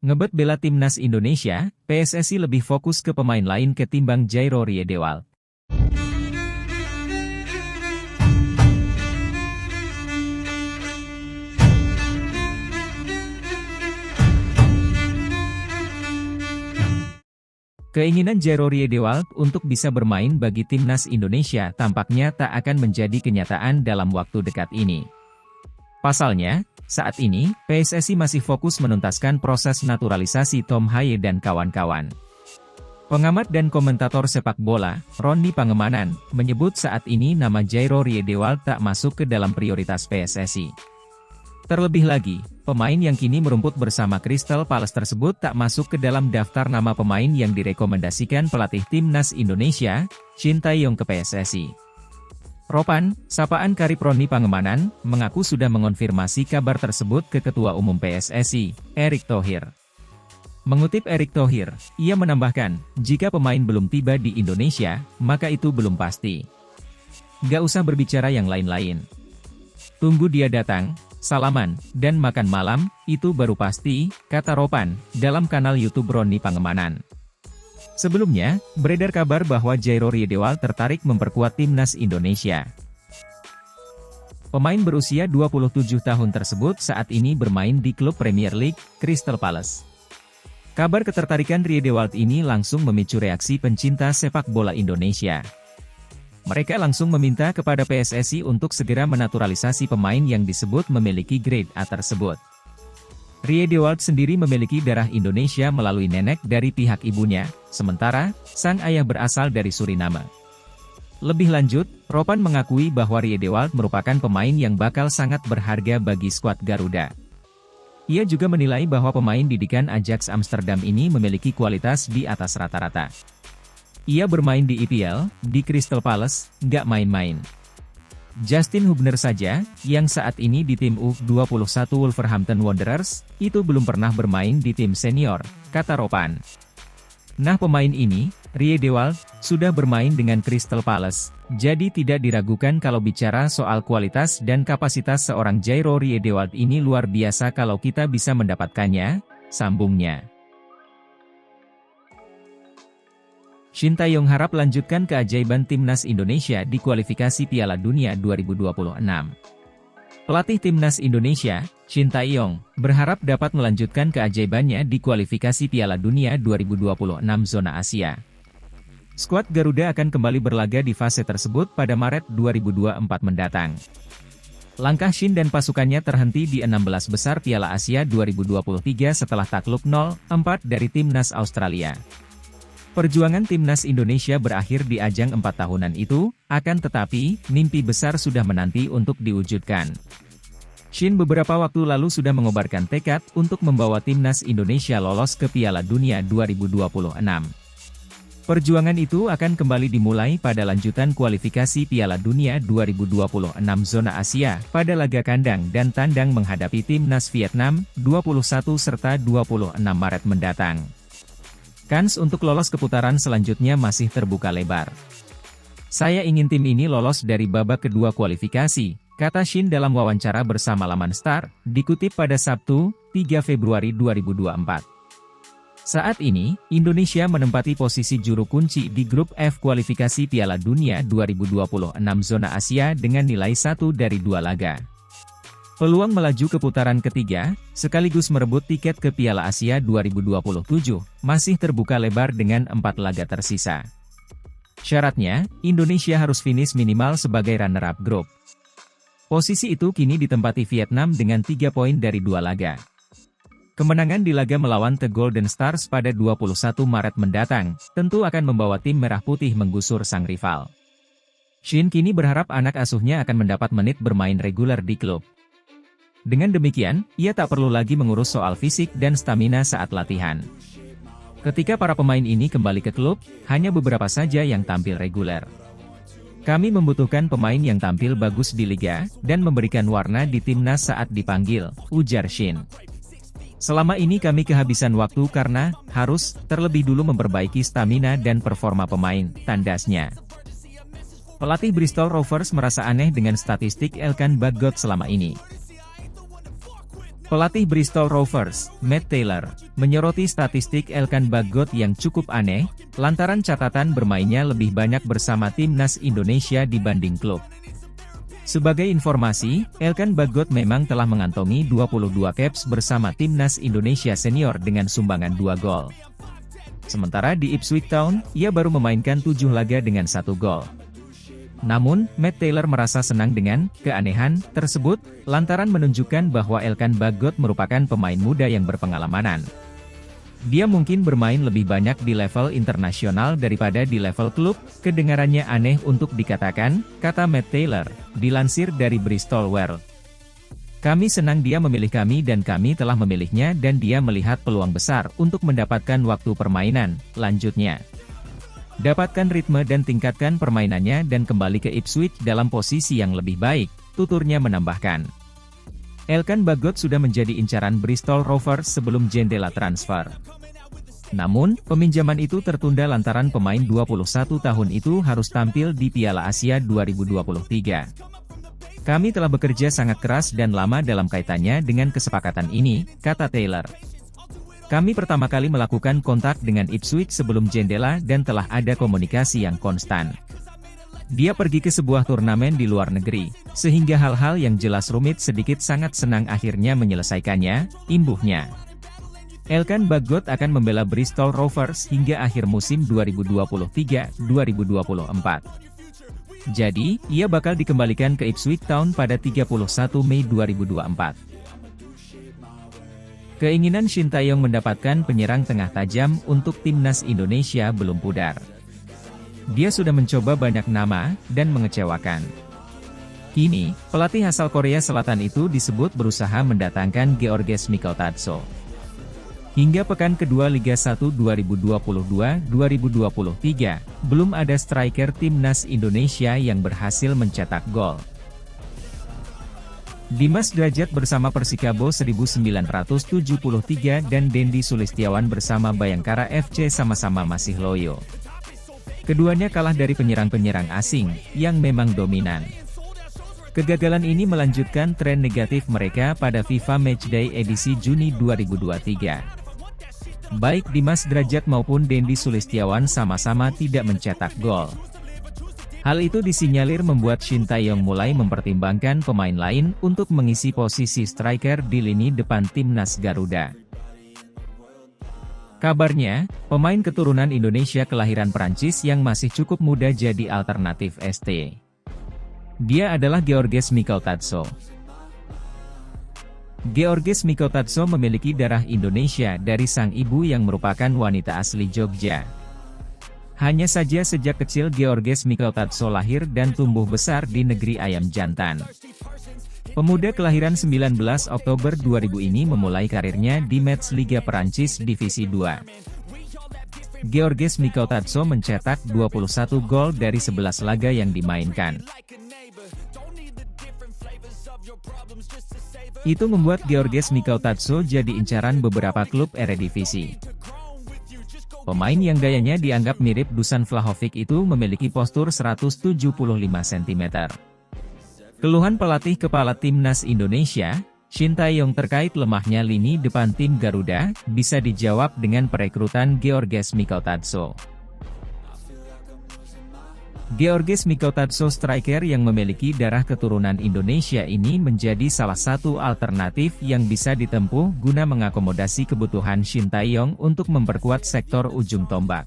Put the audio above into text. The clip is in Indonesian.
Ngebet bela timnas Indonesia, PSSI lebih fokus ke pemain lain ketimbang Jairo Riedewald. Keinginan Jairo Riedewald untuk bisa bermain bagi timnas Indonesia tampaknya tak akan menjadi kenyataan dalam waktu dekat ini. Pasalnya, saat ini, PSSI masih fokus menuntaskan proses naturalisasi Tom Haye dan kawan-kawan. Pengamat dan komentator sepak bola, Roni Pangemanan, menyebut saat ini nama Jairo Riedewald tak masuk ke dalam prioritas PSSI. Terlebih lagi, pemain yang kini merumput bersama Crystal Palace tersebut tak masuk ke dalam daftar nama pemain yang direkomendasikan pelatih timnas Indonesia, Shin Tae-yong ke PSSI. Ropan, sapaan karib Roni Pangemanan, mengaku sudah mengonfirmasi kabar tersebut ke Ketua Umum PSSI, Erick Thohir. Mengutip Erick Thohir, ia menambahkan, jika pemain belum tiba di Indonesia, maka itu belum pasti. Gak usah berbicara yang lain-lain. Tunggu dia datang, salaman, dan makan malam, itu baru pasti, kata Ropan, dalam kanal YouTube Roni Pangemanan. Sebelumnya, beredar kabar bahwa Jairo Riedewald tertarik memperkuat timnas Indonesia. Pemain berusia 27 tahun tersebut saat ini bermain di klub Premier League, Crystal Palace. Kabar ketertarikan Riedewald ini langsung memicu reaksi pencinta sepak bola Indonesia. Mereka langsung meminta kepada PSSI untuk segera menaturalisasi pemain yang disebut memiliki grade A tersebut. Riedewald sendiri memiliki darah Indonesia melalui nenek dari pihak ibunya, sementara sang ayah berasal dari Suriname. Lebih lanjut, Ropan mengakui bahwa Riedewald merupakan pemain yang bakal sangat berharga bagi skuad Garuda. Ia juga menilai bahwa pemain didikan Ajax Amsterdam ini memiliki kualitas di atas rata-rata. Ia bermain di EPL, di Crystal Palace, nggak main-main. Justin Hubner saja, yang saat ini di tim U21 Wolverhampton Wanderers, itu belum pernah bermain di tim senior, kata Ropan. Nah pemain ini, Riedewald, sudah bermain dengan Crystal Palace, jadi tidak diragukan kalau bicara soal kualitas dan kapasitas seorang Jairo Riedewald ini luar biasa kalau kita bisa mendapatkannya, sambungnya. Shin Tae-yong harap lanjutkan keajaiban timnas Indonesia di kualifikasi Piala Dunia 2026. Pelatih timnas Indonesia, Shin Tae-yong, berharap dapat melanjutkan keajaibannya di kualifikasi Piala Dunia 2026 zona Asia. Skuad Garuda akan kembali berlaga di fase tersebut pada Maret 2024 mendatang. Langkah Shin dan pasukannya terhenti di 16 besar Piala Asia 2023 setelah takluk 0-4 dari timnas Australia. Perjuangan timnas Indonesia berakhir di ajang 4 tahunan itu, akan tetapi, mimpi besar sudah menanti untuk diwujudkan. Shin beberapa waktu lalu sudah mengobarkan tekad untuk membawa timnas Indonesia lolos ke Piala Dunia 2026. Perjuangan itu akan kembali dimulai pada lanjutan kualifikasi Piala Dunia 2026 zona Asia, pada laga kandang dan tandang menghadapi timnas Vietnam, 21 serta 26 Maret mendatang. Kans untuk lolos ke putaran selanjutnya masih terbuka lebar. Saya ingin tim ini lolos dari babak kedua kualifikasi, kata Shin dalam wawancara bersama laman Star, dikutip pada Sabtu, 3 Februari 2024. Saat ini, Indonesia menempati posisi juru kunci di grup F kualifikasi Piala Dunia 2026 zona Asia dengan nilai 1 dari 2 laga. Peluang melaju ke putaran ketiga, sekaligus merebut tiket ke Piala Asia 2027, masih terbuka lebar dengan 4 laga tersisa. Syaratnya, Indonesia harus finish minimal sebagai runner-up grup. Posisi itu kini ditempati Vietnam dengan 3 poin dari 2 laga. Kemenangan di laga melawan The Golden Stars pada 21 Maret mendatang, tentu akan membawa tim merah putih menggusur sang rival. Shin kini berharap anak asuhnya akan mendapat menit bermain reguler di klub. Dengan demikian, ia tak perlu lagi mengurus soal fisik dan stamina saat latihan. Ketika para pemain ini kembali ke klub, hanya beberapa saja yang tampil reguler. Kami membutuhkan pemain yang tampil bagus di liga, dan memberikan warna di timnas saat dipanggil, ujar Shin. Selama ini kami kehabisan waktu karena harus terlebih dulu memperbaiki stamina dan performa pemain, tandasnya. Pelatih Bristol Rovers merasa aneh dengan statistik Elkan Bagot selama ini. Pelatih Bristol Rovers, Matt Taylor, menyoroti statistik Elkan Bagot yang cukup aneh, lantaran catatan bermainnya lebih banyak bersama timnas Indonesia dibanding klub. Sebagai informasi, Elkan Bagot memang telah mengantongi 22 caps bersama timnas Indonesia senior dengan sumbangan 2 gol. Sementara di Ipswich Town, ia baru memainkan 7 laga dengan 1 gol. Namun, Matt Taylor merasa senang dengan keanehan tersebut, lantaran menunjukkan bahwa Elkan Bagot merupakan pemain muda yang berpengalaman. Dia mungkin bermain lebih banyak di level internasional daripada di level klub, kedengarannya aneh untuk dikatakan, kata Matt Taylor, dilansir dari Bristol World. Kami senang dia memilih kami dan kami telah memilihnya dan dia melihat peluang besar untuk mendapatkan waktu permainan, lanjutnya. Dapatkan ritme dan tingkatkan permainannya dan kembali ke Ipswich dalam posisi yang lebih baik, tuturnya menambahkan. Elkan Bagot sudah menjadi incaran Bristol Rovers sebelum jendela transfer. Namun, peminjaman itu tertunda lantaran pemain 21 tahun itu harus tampil di Piala Asia 2023. Kami telah bekerja sangat keras dan lama dalam kaitannya dengan kesepakatan ini, kata Taylor. Kami pertama kali melakukan kontak dengan Ipswich sebelum jendela dan telah ada komunikasi yang konstan. Dia pergi ke sebuah turnamen di luar negeri, sehingga hal-hal yang jelas rumit sedikit sangat senang akhirnya menyelesaikannya, imbuhnya. Elkan Bagot akan membela Bristol Rovers hingga akhir musim 2023-2024. Jadi, ia bakal dikembalikan ke Ipswich Town pada 31 Mei 2024. Keinginan Shin Tae-yong mendapatkan penyerang tengah tajam untuk timnas Indonesia belum pudar. Dia sudah mencoba banyak nama, dan mengecewakan. Kini, pelatih asal Korea Selatan itu disebut berusaha mendatangkan Georges Mikotadso. Hingga pekan kedua Liga 1 2022-2023, belum ada striker timnas Indonesia yang berhasil mencetak gol. Dimas Drajat bersama Persikabo 1973 dan Dendi Sulistiawan bersama Bayangkara FC sama-sama masih loyo. Keduanya kalah dari penyerang-penyerang asing, yang memang dominan. Kegagalan ini melanjutkan tren negatif mereka pada FIFA Matchday edisi Juni 2023. Baik Dimas Drajat maupun Dendi Sulistiawan sama-sama tidak mencetak gol. Hal itu disinyalir membuat Shin Tae-yong mulai mempertimbangkan pemain lain untuk mengisi posisi striker di lini depan timnas Garuda. Kabarnya, pemain keturunan Indonesia kelahiran Prancis yang masih cukup muda jadi alternatif ST. Dia adalah Georges Mikotadso. Georges Mikotadso memiliki darah Indonesia dari sang ibu yang merupakan wanita asli Jogja. Hanya saja sejak kecil Georges Mikotadso lahir dan tumbuh besar di negeri ayam jantan. Pemuda kelahiran 19 Oktober 2000 ini memulai karirnya di Metz Liga Perancis Divisi 2. Georges Mikotadso mencetak 21 gol dari 11 laga yang dimainkan. Itu membuat Georges Mikotadso jadi incaran beberapa klub Eredivisie. Pemain yang gayanya dianggap mirip Dusan Vlahovic itu memiliki postur 175 cm. Keluhan pelatih kepala timnas Indonesia, Shin Tae-yong terkait lemahnya lini depan tim Garuda, bisa dijawab dengan perekrutan Georges Mikotadso. Georges Mikotadso striker yang memiliki darah keturunan Indonesia ini menjadi salah satu alternatif yang bisa ditempuh guna mengakomodasi kebutuhan Shin Tae-yong untuk memperkuat sektor ujung tombak.